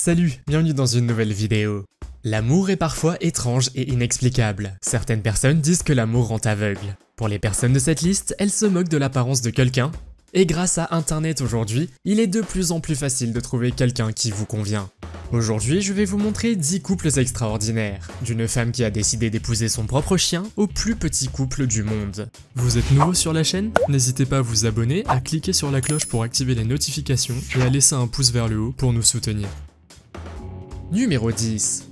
Salut, bienvenue dans une nouvelle vidéo. L'amour est parfois étrange et inexplicable. Certaines personnes disent que l'amour rend aveugle. Pour les personnes de cette liste, elles se moquent de l'apparence de quelqu'un. Et grâce à internet aujourd'hui, il est de plus en plus facile de trouver quelqu'un qui vous convient. Aujourd'hui, je vais vous montrer 10 couples extraordinaires, d'une femme qui a décidé d'épouser son propre chien au plus petit couple du monde. Vous êtes nouveau sur la chaîne? N'hésitez pas à vous abonner, à cliquer sur la cloche pour activer les notifications et à laisser un pouce vers le haut pour nous soutenir. Numéro 10.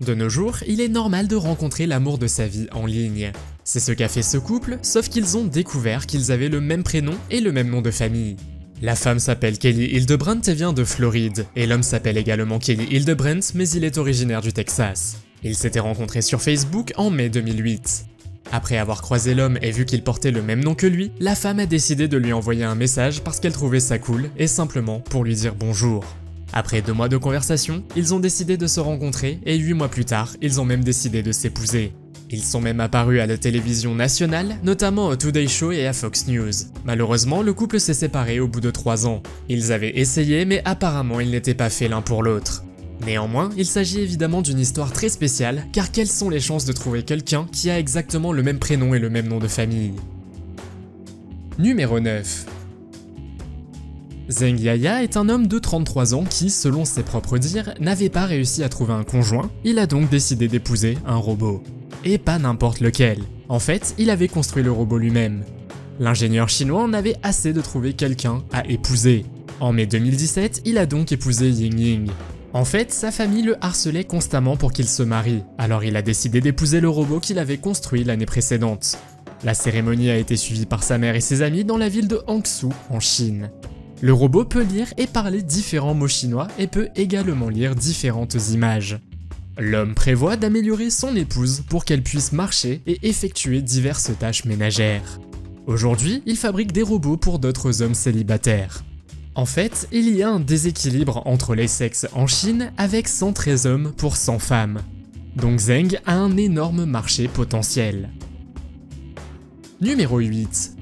De nos jours, il est normal de rencontrer l'amour de sa vie en ligne. C'est ce qu'a fait ce couple, sauf qu'ils ont découvert qu'ils avaient le même prénom et le même nom de famille. La femme s'appelle Kelly Hildebrandt et vient de Floride, et l'homme s'appelle également Kelly Hildebrandt, mais il est originaire du Texas. Ils s'étaient rencontrés sur Facebook en mai 2008. Après avoir croisé l'homme et vu qu'il portait le même nom que lui, la femme a décidé de lui envoyer un message parce qu'elle trouvait ça cool et simplement pour lui dire bonjour. Après 2 mois de conversation, ils ont décidé de se rencontrer et 8 mois plus tard, ils ont même décidé de s'épouser. Ils sont même apparus à la télévision nationale, notamment au Today Show et à Fox News. Malheureusement, le couple s'est séparé au bout de 3 ans. Ils avaient essayé, mais apparemment ils n'étaient pas faits l'un pour l'autre. Néanmoins, il s'agit évidemment d'une histoire très spéciale, car quelles sont les chances de trouver quelqu'un qui a exactement le même prénom et le même nom de famille? Numéro 9. Zeng Yaya est un homme de 33 ans qui, selon ses propres dires, n'avait pas réussi à trouver un conjoint, il a donc décidé d'épouser un robot. Et pas n'importe lequel. En fait, il avait construit le robot lui-même. L'ingénieur chinois en avait assez de trouver quelqu'un à épouser. En mai 2017, il a donc épousé Ying Ying. En fait, sa famille le harcelait constamment pour qu'il se marie, alors il a décidé d'épouser le robot qu'il avait construit l'année précédente. La cérémonie a été suivie par sa mère et ses amis dans la ville de Hangzhou, en Chine. Le robot peut lire et parler différents mots chinois et peut également lire différentes images. L'homme prévoit d'améliorer son épouse pour qu'elle puisse marcher et effectuer diverses tâches ménagères. Aujourd'hui, il fabrique des robots pour d'autres hommes célibataires. En fait, il y a un déséquilibre entre les sexes en Chine avec 113 hommes pour 100 femmes. Donc Zeng a un énorme marché potentiel. Numéro 8.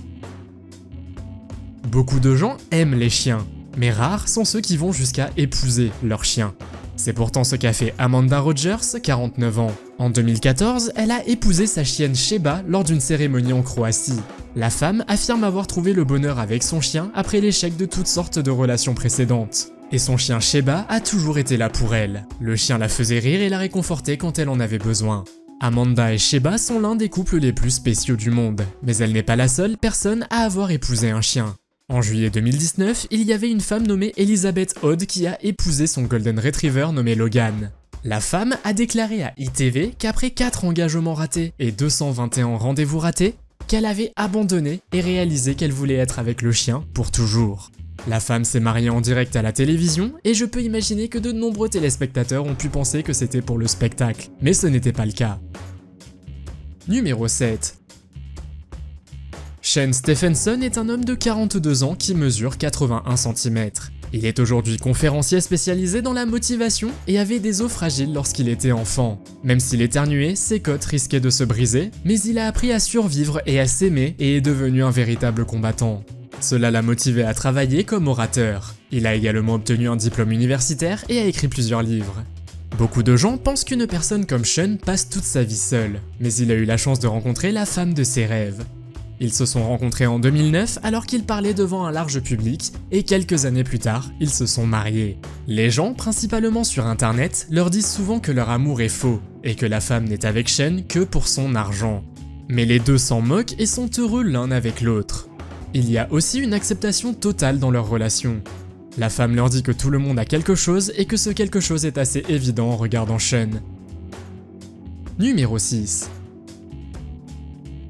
Beaucoup de gens aiment les chiens, mais rares sont ceux qui vont jusqu'à épouser leur chien. C'est pourtant ce qu'a fait Amanda Rogers, 49 ans. En 2014, elle a épousé sa chienne Sheba lors d'une cérémonie en Croatie. La femme affirme avoir trouvé le bonheur avec son chien après l'échec de toutes sortes de relations précédentes. Et son chien Sheba a toujours été là pour elle. Le chien la faisait rire et la réconfortait quand elle en avait besoin. Amanda et Sheba sont l'un des couples les plus spéciaux du monde, mais elle n'est pas la seule personne à avoir épousé un chien. En juillet 2019, il y avait une femme nommée Elizabeth Odd qui a épousé son Golden Retriever nommé Logan. La femme a déclaré à ITV qu'après 4 engagements ratés et 221 rendez-vous ratés, qu'elle avait abandonné et réalisé qu'elle voulait être avec le chien pour toujours. La femme s'est mariée en direct à la télévision et je peux imaginer que de nombreux téléspectateurs ont pu penser que c'était pour le spectacle, mais ce n'était pas le cas. Numéro 7. Shane Stephenson est un homme de 42 ans qui mesure 81 cm. Il est aujourd'hui conférencier spécialisé dans la motivation et avait des os fragiles lorsqu'il était enfant. Même s'il éternuait, ses côtes risquaient de se briser, mais il a appris à survivre et à s'aimer et est devenu un véritable combattant. Cela l'a motivé à travailler comme orateur. Il a également obtenu un diplôme universitaire et a écrit plusieurs livres. Beaucoup de gens pensent qu'une personne comme Shane passe toute sa vie seule, mais il a eu la chance de rencontrer la femme de ses rêves. Ils se sont rencontrés en 2009 alors qu'ils parlaient devant un large public et quelques années plus tard, ils se sont mariés. Les gens, principalement sur internet, leur disent souvent que leur amour est faux et que la femme n'est avec Shane que pour son argent. Mais les deux s'en moquent et sont heureux l'un avec l'autre. Il y a aussi une acceptation totale dans leur relation. La femme leur dit que tout le monde a quelque chose et que ce quelque chose est assez évident en regardant Shane. Numéro 6.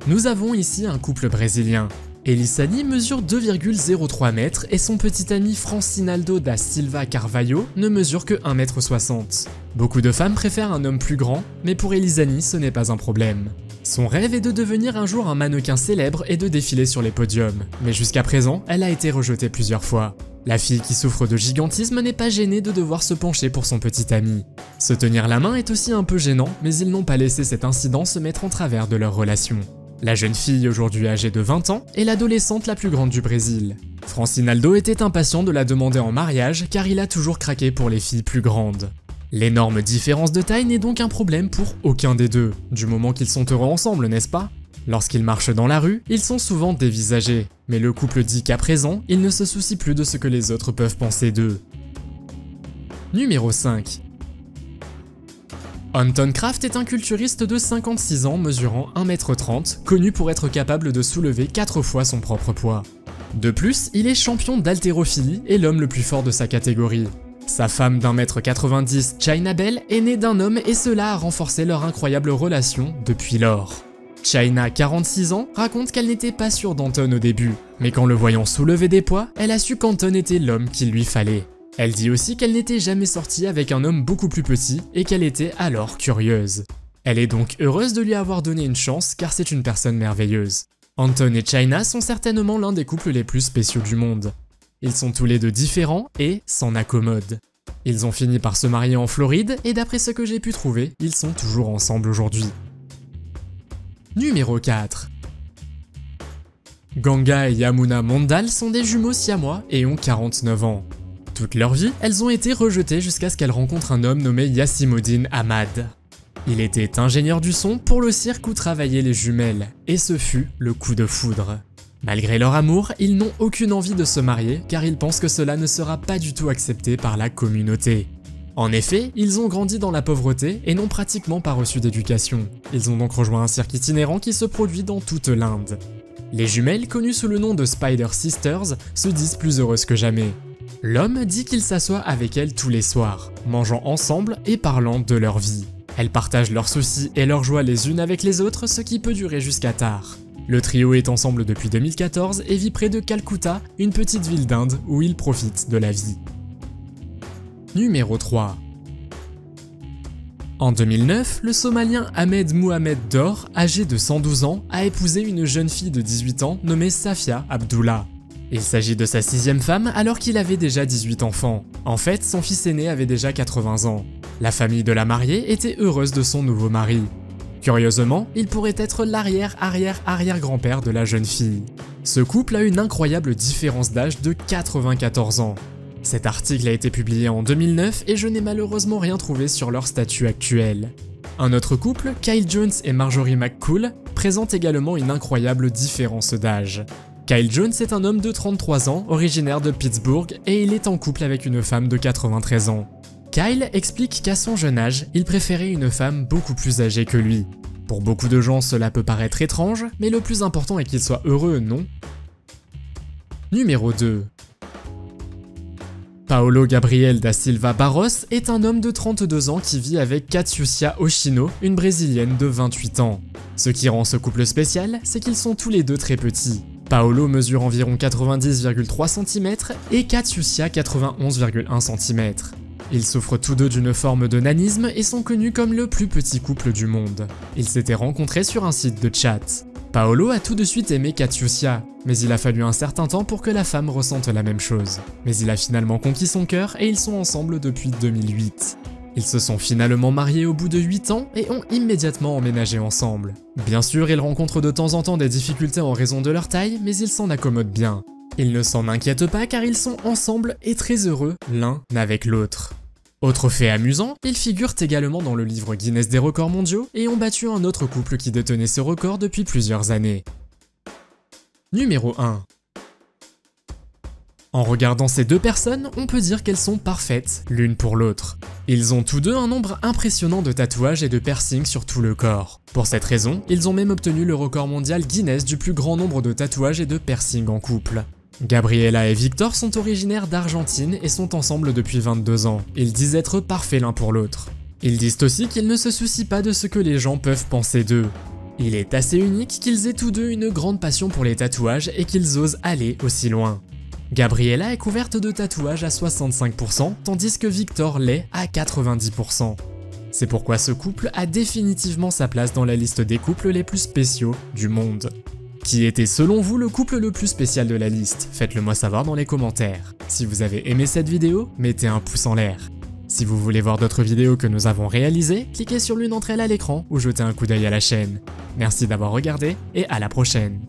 Nous avons ici un couple brésilien. Elissani mesure 2,03 mètres et son petit ami Francinaldo da Silva Carvalho ne mesure que 1,60 m. Beaucoup de femmes préfèrent un homme plus grand, mais pour Elissani ce n'est pas un problème. Son rêve est de devenir un jour un mannequin célèbre et de défiler sur les podiums, mais jusqu'à présent, elle a été rejetée plusieurs fois. La fille qui souffre de gigantisme n'est pas gênée de devoir se pencher pour son petit ami. Se tenir la main est aussi un peu gênant, mais ils n'ont pas laissé cet incident se mettre en travers de leur relation. La jeune fille, aujourd'hui âgée de 20 ans, est l'adolescente la plus grande du Brésil. Francinaldo était impatient de la demander en mariage car il a toujours craqué pour les filles plus grandes. L'énorme différence de taille n'est donc un problème pour aucun des deux, du moment qu'ils sont heureux ensemble, n'est-ce pas? Lorsqu'ils marchent dans la rue, ils sont souvent dévisagés, mais le couple dit qu'à présent, ils ne se soucient plus de ce que les autres peuvent penser d'eux. Numéro 5. Anton Kraft est un culturiste de 56 ans mesurant 1,30 m, connu pour être capable de soulever 4 fois son propre poids. De plus, il est champion d'haltérophilie et l'homme le plus fort de sa catégorie. Sa femme d'1,90 m, China Bell, est née d'un homme et cela a renforcé leur incroyable relation depuis lors. China, 46 ans, raconte qu'elle n'était pas sûre d'Anton au début, mais qu'en le voyant soulever des poids, elle a su qu'Anton était l'homme qu'il lui fallait. Elle dit aussi qu'elle n'était jamais sortie avec un homme beaucoup plus petit et qu'elle était alors curieuse. Elle est donc heureuse de lui avoir donné une chance car c'est une personne merveilleuse. Anton et China sont certainement l'un des couples les plus spéciaux du monde. Ils sont tous les deux différents et s'en accommodent. Ils ont fini par se marier en Floride et d'après ce que j'ai pu trouver, ils sont toujours ensemble aujourd'hui. Numéro 4. Ganga et Yamuna Mondal sont des jumeaux siamois et ont 49 ans. Toute leur vie, elles ont été rejetées jusqu'à ce qu'elles rencontrent un homme nommé Yassimoudine Ahmad. Il était ingénieur du son pour le cirque où travaillaient les jumelles, et ce fut le coup de foudre. Malgré leur amour, ils n'ont aucune envie de se marier car ils pensent que cela ne sera pas du tout accepté par la communauté. En effet, ils ont grandi dans la pauvreté et n'ont pratiquement pas reçu d'éducation. Ils ont donc rejoint un cirque itinérant qui se produit dans toute l'Inde. Les jumelles, connues sous le nom de Spider Sisters, se disent plus heureuses que jamais. L'homme dit qu'il s'assoit avec elles tous les soirs, mangeant ensemble et parlant de leur vie. Elles partagent leurs soucis et leurs joies les unes avec les autres, ce qui peut durer jusqu'à tard. Le trio est ensemble depuis 2014 et vit près de Calcutta, une petite ville d'Inde où ils profitent de la vie. Numéro 3. En 2009, le Somalien Ahmed Mohamed Dor, âgé de 112 ans, a épousé une jeune fille de 18 ans nommée Safia Abdullah. Il s'agit de sa 6e femme alors qu'il avait déjà 18 enfants. En fait, son fils aîné avait déjà 80 ans. La famille de la mariée était heureuse de son nouveau mari. Curieusement, il pourrait être l'arrière-arrière-arrière-grand-père de la jeune fille. Ce couple a une incroyable différence d'âge de 94 ans. Cet article a été publié en 2009 et je n'ai malheureusement rien trouvé sur leur statut actuel. Un autre couple, Kyle Jones et Marjorie McCool, présente également une incroyable différence d'âge. Kyle Jones est un homme de 33 ans, originaire de Pittsburgh, et il est en couple avec une femme de 93 ans. Kyle explique qu'à son jeune âge, il préférait une femme beaucoup plus âgée que lui. Pour beaucoup de gens, cela peut paraître étrange, mais le plus important est qu'il soit heureux, non? Numéro 2. Paolo Gabriel da Silva Barros est un homme de 32 ans qui vit avec Catiúcia Oshino, une brésilienne de 28 ans. Ce qui rend ce couple spécial, c'est qu'ils sont tous les deux très petits. Paolo mesure environ 90,3 cm et Catiúcia 91,1 cm. Ils souffrent tous deux d'une forme de nanisme et sont connus comme le plus petit couple du monde. Ils s'étaient rencontrés sur un site de chat. Paolo a tout de suite aimé Catiúcia, mais il a fallu un certain temps pour que la femme ressente la même chose. Mais il a finalement conquis son cœur et ils sont ensemble depuis 2008. Ils se sont finalement mariés au bout de 8 ans et ont immédiatement emménagé ensemble. Bien sûr, ils rencontrent de temps en temps des difficultés en raison de leur taille, mais ils s'en accommodent bien. Ils ne s'en inquiètent pas car ils sont ensemble et très heureux l'un avec l'autre. Autre fait amusant, ils figurent également dans le livre Guinness des records mondiaux et ont battu un autre couple qui détenait ce record depuis plusieurs années. Numéro 1. En regardant ces deux personnes, on peut dire qu'elles sont parfaites l'une pour l'autre. Ils ont tous deux un nombre impressionnant de tatouages et de piercings sur tout le corps. Pour cette raison, ils ont même obtenu le record mondial Guinness du plus grand nombre de tatouages et de piercings en couple. Gabriela et Victor sont originaires d'Argentine et sont ensemble depuis 22 ans. Ils disent être parfaits l'un pour l'autre. Ils disent aussi qu'ils ne se soucient pas de ce que les gens peuvent penser d'eux. Il est assez unique qu'ils aient tous deux une grande passion pour les tatouages et qu'ils osent aller aussi loin. Gabriela est couverte de tatouages à 65%, tandis que Victor l'est à 90%. C'est pourquoi ce couple a définitivement sa place dans la liste des couples les plus spéciaux du monde. Qui était selon vous le couple le plus spécial de la liste? Faites-le moi savoir dans les commentaires. Si vous avez aimé cette vidéo, mettez un pouce en l'air. Si vous voulez voir d'autres vidéos que nous avons réalisées, cliquez sur l'une d'entre elles à l'écran ou jetez un coup d'œil à la chaîne. Merci d'avoir regardé et à la prochaine.